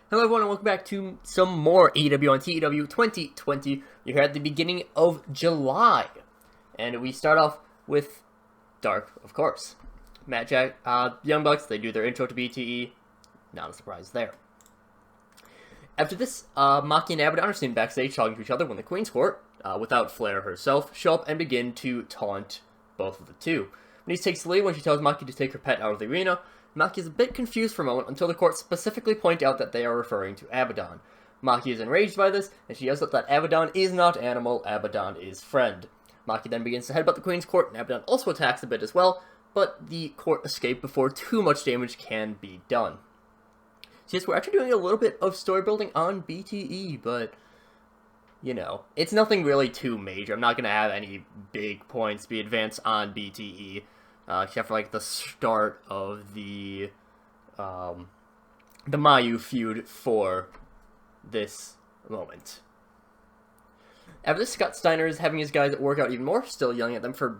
Hello everyone and welcome back to some more AEW on TEW 2020. You're here at the beginning of July. And we start off with Dark, of course. Young Bucks, they do their intro to BTE. Not a surprise there. After this, Maki and Abaddon are seen backstage talking to each other when the Queen's Court, without Flair herself, show up and begin to taunt both of the two. Denise takes the lead when she tells Maki to take her pet out of the arena. Maki is a bit confused for a moment until the court specifically point out that they are referring to Abaddon. Maki is enraged by this, and she yells out that Abaddon is not animal, Abaddon is friend. Maki then begins to headbutt the Queen's Court, and Abaddon also attacks a bit as well, but the court escape before too much damage can be done. So yes, we're actually doing a little bit of story building on BTE, but, you know, it's nothing really too major. I'm not going to have any big points be advanced on BTE. Except for, like, the start of the Mayu feud for this moment. After this, Scott Steiner is having his guys work out even more, still yelling at them for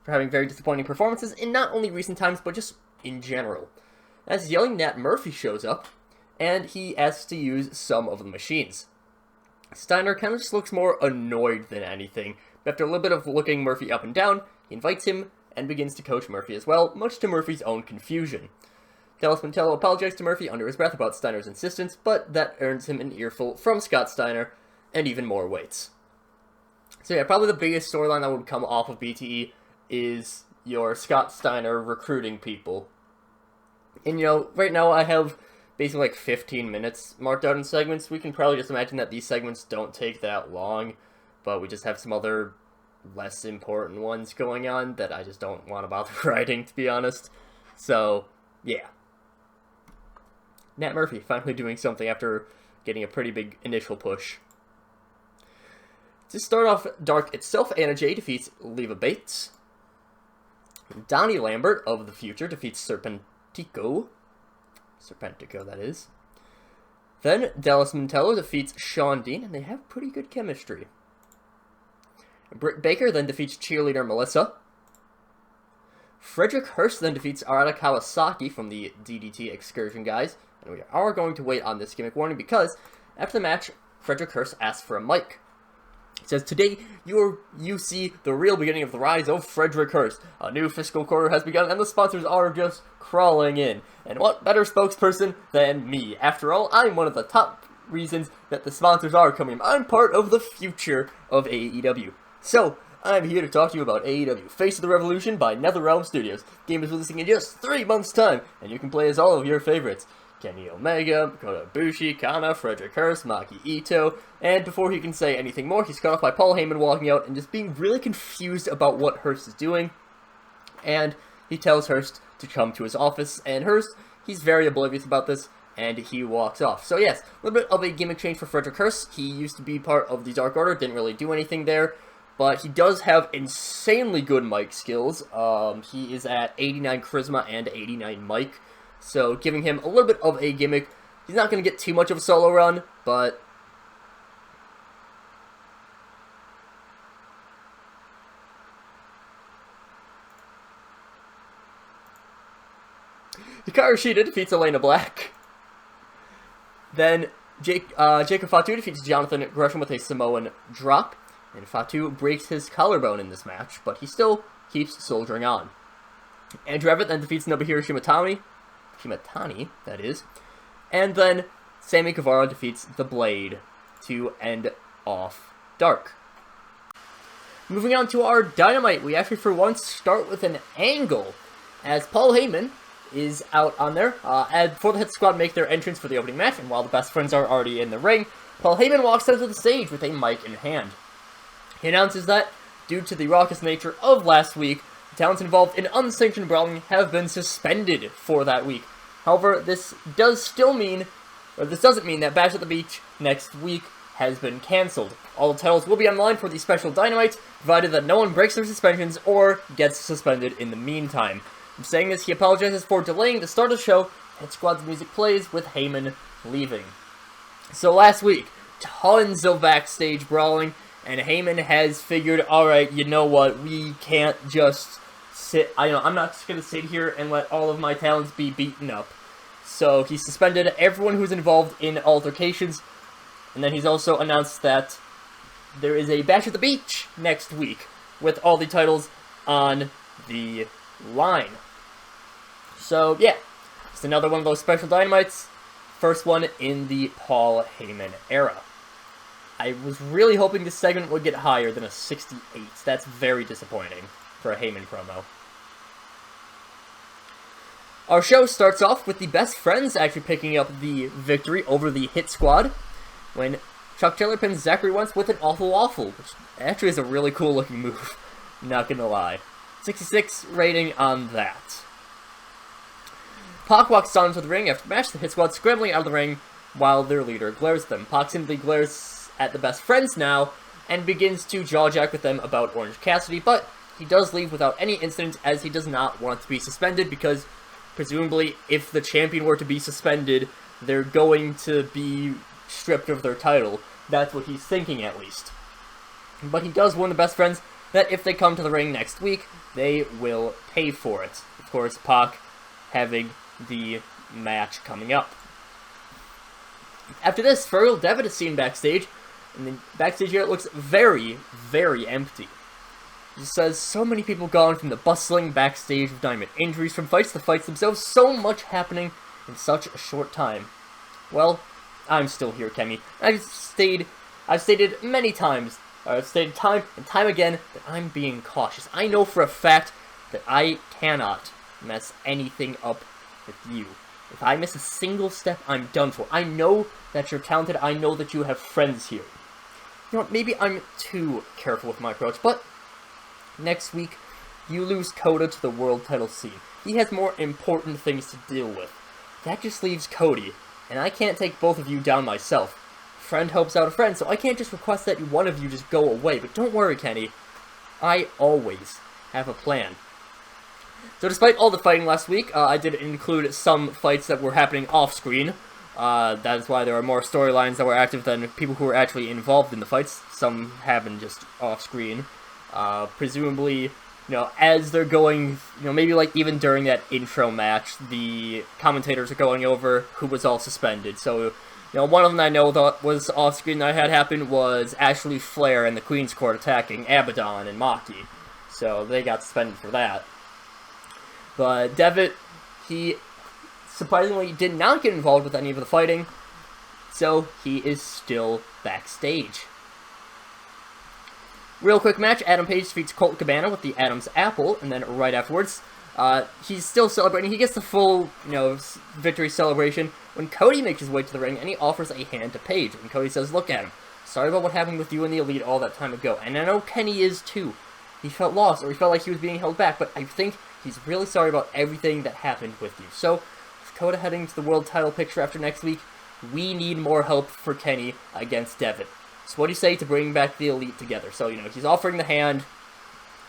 having very disappointing performances in not only recent times, but just in general. As he's yelling, Nat Murphy shows up, and he asks to use some of the machines. Steiner kind of just looks more annoyed than anything, but after a little bit of looking Murphy up and down, he invites him and begins to coach Murphy as well, much to Murphy's own confusion. Dallas Mantello apologizes to Murphy under his breath about Steiner's insistence, but that earns him an earful from Scott Steiner, and even more waits. So yeah, probably the biggest storyline that would come off of BTE is your Scott Steiner recruiting people. And you know, right now I have basically like 15 minutes marked out in segments. We can probably just imagine that these segments don't take that long, but we just have some other less important ones going on that I just don't want to bother writing, to be honest. So, yeah. Nat Murphy finally doing something after getting a pretty big initial push. To start off Dark itself, Anna Jay defeats Leva Bates. Donnie Lambert of the Future defeats Serpentico, that is. Then Dallas Mantello defeats Sean Dean, and they have pretty good chemistry. Britt Baker then defeats cheerleader Melissa. Frederick Hurst then defeats Arata Kawasaki from the DDT Excursion guys. And we are going to wait on this gimmick warning because after the match, Frederick Hurst asks for a mic. He says, "Today, you see the real beginning of the rise of Frederick Hurst. A new fiscal quarter has begun and the sponsors are just crawling in. And what better spokesperson than me? After all, I'm one of the top reasons that the sponsors are coming. I'm part of the future of AEW. So, I'm here to talk to you about AEW, Face of the Revolution by NetherRealm Studios. The game is releasing in just 3 months' time, and you can play as all of your favorites. Kenny Omega, Kota Ibushi, Kana, Frederick Hurst, Maki Ito, and before he can say anything more, he's cut off by Paul Heyman walking out and just being really confused about what Hurst is doing. And he tells Hurst to come to his office, and Hurst, he's very oblivious about this, and he walks off. So yes, a little bit of a gimmick change for Frederick Hurst. He used to be part of the Dark Order, didn't really do anything there. But he does have insanely good mic skills. He is at 89 Charisma and 89 mic. So giving him a little bit of a gimmick. He's not going to get too much of a solo run, but Hikaru Shida defeats Elena Black. Then Jacob Fatu defeats Jonathan Gresham with a Samoan drop. And Fatu breaks his collarbone in this match, but he still keeps soldiering on. Andrew Everett then defeats Nobuhiro Shimatani, that is. And then Sammy Guevara defeats The Blade to end off Dark. Moving on to our Dynamite, we actually for once start with an angle, as Paul Heyman is out on there. And before the Hit Squad make their entrance for the opening match, and while the Best Friends are already in the ring, Paul Heyman walks onto the stage with a mic in hand. He announces that, due to the raucous nature of last week, the talents involved in unsanctioned brawling have been suspended for that week. However, this doesn't mean that Bash at the Beach next week has been cancelled. All the titles will be online for the special Dynamite, provided that no one breaks their suspensions or gets suspended in the meantime. In saying this, he apologizes for delaying the start of the show. Hit Squad's music plays with Heyman leaving. So last week, tons of backstage brawling. And Heyman has figured, alright, you know what, we can't just I'm not just going to sit here and let all of my talents be beaten up. So he suspended everyone who's involved in altercations, and then he's also announced that there is a Bash at the Beach next week with all the titles on the line. So, yeah, it's another one of those special Dynamites. First one in the Paul Heyman era. I was really hoping this segment would get higher than a 68. That's very disappointing for a Heyman promo. Our show starts off with the Best Friends actually picking up the victory over the Hit Squad when Chuck Taylor pins Zachary Wentz with an awful waffle, which actually is a really cool looking move, not gonna lie. 66 rating on that. Pac walks on to the ring after the match, the Hit Squad scrambling out of the ring while their leader glares at them. Pac simply glares at the Best Friends now and begins to jaw-jack with them about Orange Cassidy, but he does leave without any incident as he does not want to be suspended because presumably if the champion were to be suspended, they're going to be stripped of their title. That's what he's thinking, at least. But he does warn the Best Friends that if they come to the ring next week, they will pay for it. Of course, Pac having the match coming up. After this, Fergal Devitt is seen backstage, and the backstage here looks very, very empty. He says, so many people gone from the bustling backstage of Dynamite. Injuries from fights to fights themselves, so much happening in such a short time. Well, I'm still here, Kemi. I've stated many times, I've stated time and time again that I'm being cautious. I know for a fact that I cannot mess anything up with you. If I miss a single step, I'm done for. I know that you're talented. I know that you have friends here. You know what, maybe I'm too careful with my approach, but next week, you lose Coda to the world title scene. He has more important things to deal with. That just leaves Cody, and I can't take both of you down myself. Friend helps out a friend, so I can't just request that one of you just go away. But don't worry, Kenny. I always have a plan. So despite all the fighting last week, I did include some fights that were happening off-screen. That is why there are more storylines that were active than people who were actually involved in the fights. Some happened just off-screen. Presumably, as they're going, maybe like even during that intro match, the commentators are going over who was all suspended. So, one of them I know that was off-screen that I had happen was Ashley Flair and the Queen's Court attacking Abaddon and Maki. So they got suspended for that. But Devitt, he surprisingly did not get involved with any of the fighting, so he is still backstage. Real quick match, Adam Page defeats Colt Cabana with the Adam's Apple, and then right afterwards, he's still celebrating. He gets the full, victory celebration when Cody makes his way to the ring, and he offers a hand to Page. And Cody says, look, Adam, sorry about what happened with you and the Elite all that time ago. And I know Kenny is too. He felt lost, or he felt like he was being held back, but I think he's really sorry about everything that happened with you. So, with Coda heading to the world title picture after next week, we need more help for Kenny against Devitt. So what do you say to bring back the Elite together? So, he's offering the hand.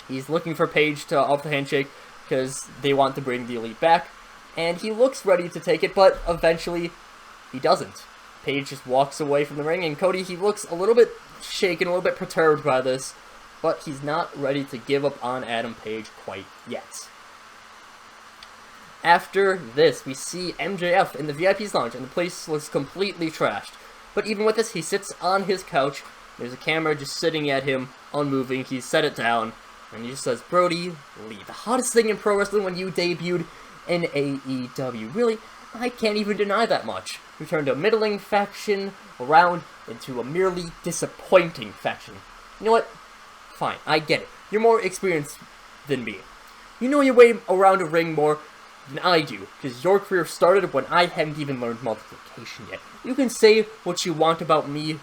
He's looking for Page to offer the handshake because they want to bring the Elite back. And he looks ready to take it, but eventually he doesn't. Page just walks away from the ring, and Cody, he looks a little bit shaken, a little bit perturbed by this, but he's not ready to give up on Adam Page quite yet. After this, we see MJF in the VIP's lounge, and the place looks completely trashed. But even with this, he sits on his couch. There's a camera just sitting at him, unmoving. He set it down, and he just says, Brody Lee, the hottest thing in pro wrestling when you debuted in AEW. Really, I can't even deny that much. You turned a middling faction around into a merely disappointing faction. You know what? Fine, I get it. You're more experienced than me. You know your way around a ring more than I do, because your career started when I hadn't even learned multiplication yet. You can say what you want about me.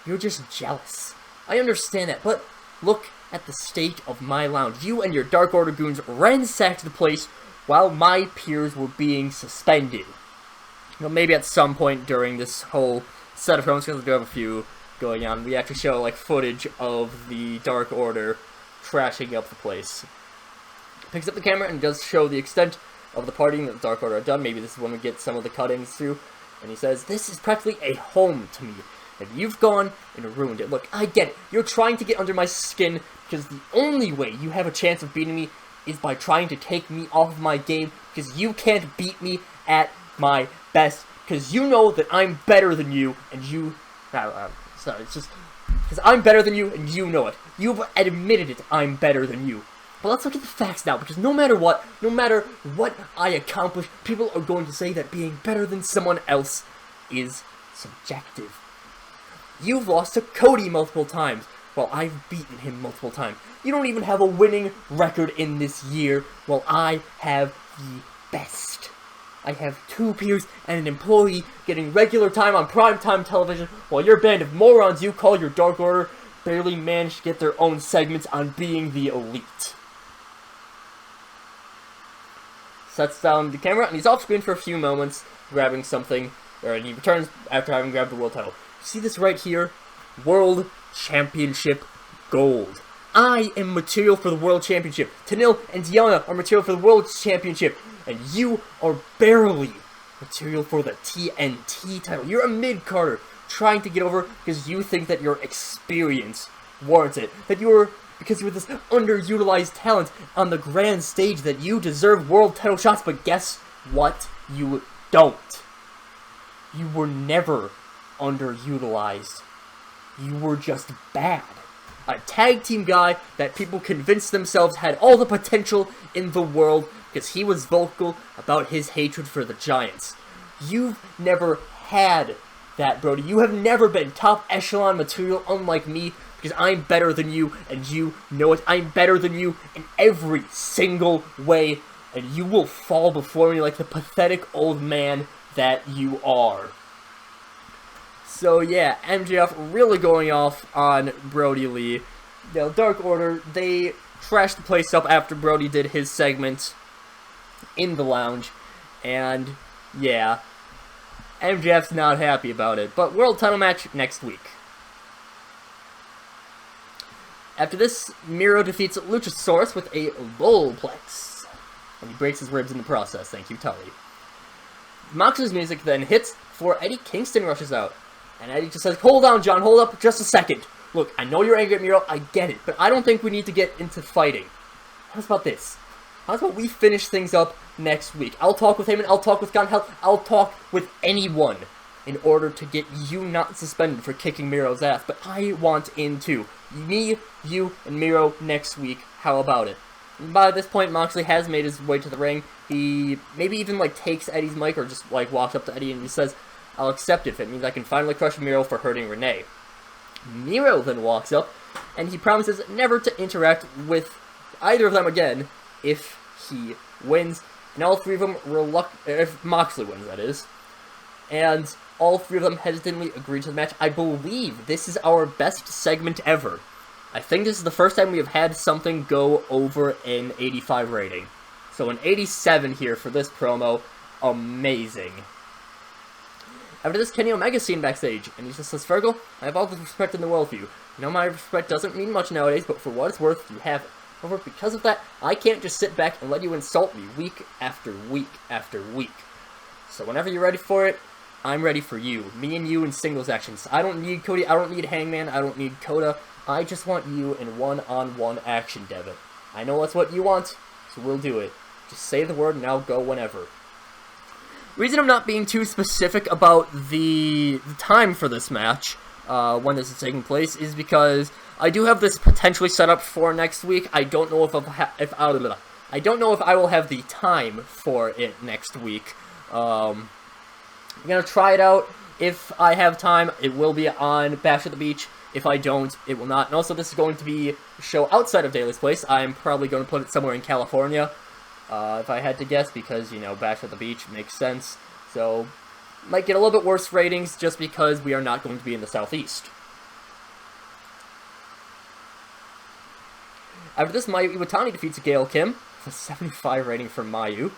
You're just jealous. I understand that, but look at the state of my lounge. You and your Dark Order goons ransacked the place while my peers were being suspended. Maybe at some point during this whole set of films, because we do have a few going on, we actually show footage of the Dark Order trashing up the place. Picks up the camera and does show the extent of the partying that the Dark Order had done. Maybe this is when we get some of the cuttings through. And he says, this is practically a home to me. And you've gone and ruined it. Look, I get it. You're trying to get under my skin because the only way you have a chance of beating me is by trying to take me off of my game because you can't beat me at my best, because you know that I'm better than you, and you... sorry, it's just... Because I'm better than you, and you know it. You've admitted it, I'm better than you. But let's look at the facts now, because no matter what I accomplish, people are going to say that being better than someone else is subjective. You've lost to Cody multiple times, while I've beaten him multiple times. You don't even have a winning record in this year, while I have the best. I have 2 peers and an employee getting regular time on primetime television, while your band of morons you call your Dark Order barely manage to get their own segments on being the elite. Sets down the camera, and he's off screen for a few moments, grabbing something, and he returns after having grabbed the world title. See this right here? World Championship Gold. I am material for the World Championship. Tenille and Diana are material for the World Championship. And you are barely material for the TNT title. You're a mid-carder trying to get over because you think that your experience warrants it. That because you're this underutilized talent on the grand stage that you deserve world title shots. But guess what? You don't. You were never underutilized. You were just bad. A tag team guy that people convinced themselves had all the potential in the world because he was vocal about his hatred for the Giants. You've never had that, Brody. You have never been top echelon material unlike me because I'm better than you and you know it. I'm better than you in every single way and you will fall before me like the pathetic old man that you are. So yeah, MJF really going off on Brody Lee. You know, Dark Order, they trashed the place up after Brody did his segment in the lounge. And yeah, MJF's not happy about it. But world title match next week. After this, Miro defeats Luchasaurus with a Bullplex. And he breaks his ribs in the process. Thank you, Tully. Mox's music then hits before Eddie Kingston rushes out. And Eddie just says, hold on, John, hold up just a second. Look, I know you're angry at Miro, I get it, but I don't think we need to get into fighting. How's about this? How's about we finish things up next week? I'll talk with him, and I'll talk with Gunn Hell, I'll talk with anyone in order to get you not suspended for kicking Miro's ass, but I want in too. Me, you, and Miro next week, how about it? And by this point, Moxley has made his way to the ring. He maybe even, takes Eddie's mic, or just, walks up to Eddie and he says, I'll accept it if it means I can finally crush Miro for hurting Renee. Miro then walks up, and he promises never to interact with either of them again if he wins. And all 3 of them if Moxley wins, that is. And all 3 of them hesitantly agree to the match. I believe this is our best segment ever. I think this is the first time we have had something go over an 85 rating. So an 87 here for this promo. Amazing. After this, Kenny Omega's seen backstage, and he just says, Fergal, I have all the respect in the world for you. You know, my respect doesn't mean much nowadays, but for what it's worth, you have it. However, because of that, I can't just sit back and let you insult me week after week after week. So whenever you're ready for it, I'm ready for you. Me and you in singles actions. I don't need Cody, I don't need Hangman, I don't need Coda. I just want you in one-on-one action, Devin. I know that's what you want, so we'll do it. Just say the word and I'll go whenever. Reason I'm not being too specific about the time for this match, when this is taking place, is because I do have this potentially set up for next week. I don't know if I don't know if I will have the time for it next week. I'm gonna try it out. If I have time, it will be on Bash at the Beach. If I don't, it will not. And also, this is going to be a show outside of Daly's Place. I'm probably going to put it somewhere in California. If I had to guess, because, you know, Bash at the Beach makes sense. So, might get a little bit worse ratings just because we are not going to be in the Southeast. After this, Mayu Iwatani defeats Gail Kim with a 75 rating for Mayu.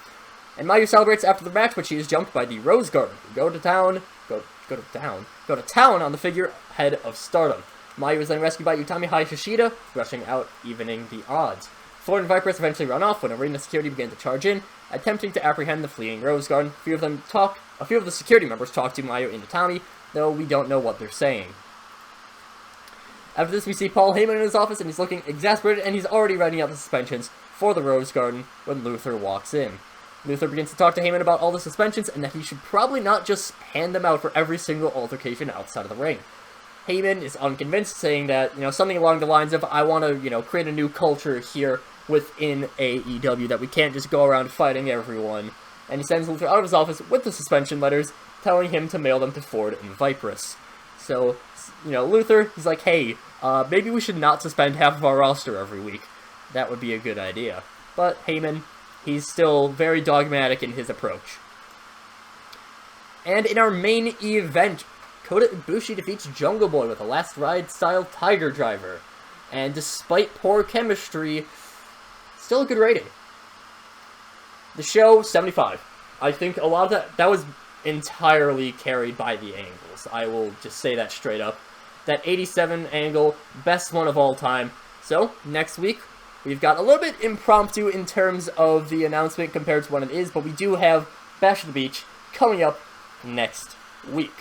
And Mayu celebrates after the match, but she is jumped by the Rose Garden, who go to town on the figurehead of Stardom. Mayu is then rescued by Utami Hayashishida, rushing out, evening the odds. Ford and Vipers eventually run off when arena security begin to charge in, attempting to apprehend the fleeing Rose Garden. A few of the security members talk to Mayu and Utami, though we don't know what they're saying. After this, we see Paul Heyman in his office, and he's looking exasperated, and he's already writing out the suspensions for the Rose Garden when Luther walks in. Luther begins to talk to Heyman about all the suspensions and that he should probably not just hand them out for every single altercation outside of the ring. Heyman is unconvinced, saying that, something along the lines of, I want to, create a new culture here within AEW, that we can't just go around fighting everyone. And he sends Luther out of his office with the suspension letters, telling him to mail them to Ford and Viperous. So, Luther, he's like, hey, maybe we should not suspend half of our roster every week. That would be a good idea. But Heyman, he's still very dogmatic in his approach. And in our main event, Kota Ibushi defeats Jungle Boy with a Last Ride-style Tiger Driver. And despite poor chemistry, still a good rating. The show, 75. I think a lot of that was entirely carried by the angles. I will just say that straight up. That 87 angle, best one of all time. So, next week, we've got a little bit impromptu in terms of the announcement compared to what it is, but we do have Bash at the Beach coming up next week.